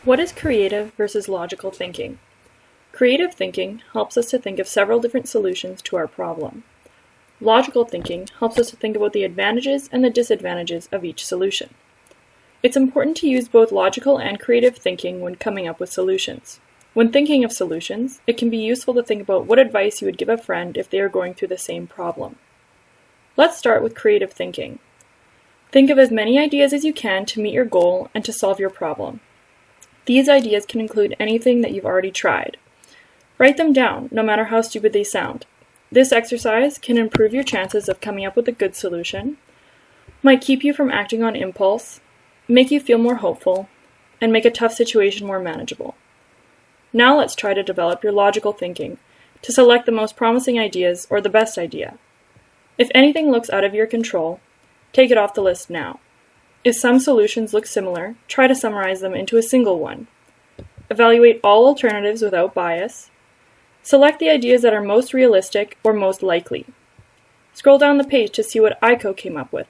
What is creative versus logical thinking? Creative thinking helps us to think of several different solutions to our problem. Logical thinking helps us to think about the advantages and the disadvantages of each solution. It's important to use both logical and creative thinking when coming up with solutions. When thinking of solutions, it can be useful to think about what advice you would give a friend if they are going through the same problem. Let's start with creative thinking. Think of as many ideas as you can to meet your goal and to solve your problem. These ideas can include anything that you've already tried. Write them down, no matter how stupid they sound. This exercise can improve your chances of coming up with a good solution, might keep you from acting on impulse, make you feel more hopeful, and make a tough situation more manageable. Now let's try to develop your logical thinking to select the most promising ideas or the best idea. If anything looks out of your control, take it off the list now. If some solutions look similar, try to summarize them into a single one. Evaluate all alternatives without bias. Select the ideas that are most realistic or most likely. Scroll down the page to see what ICO came up with.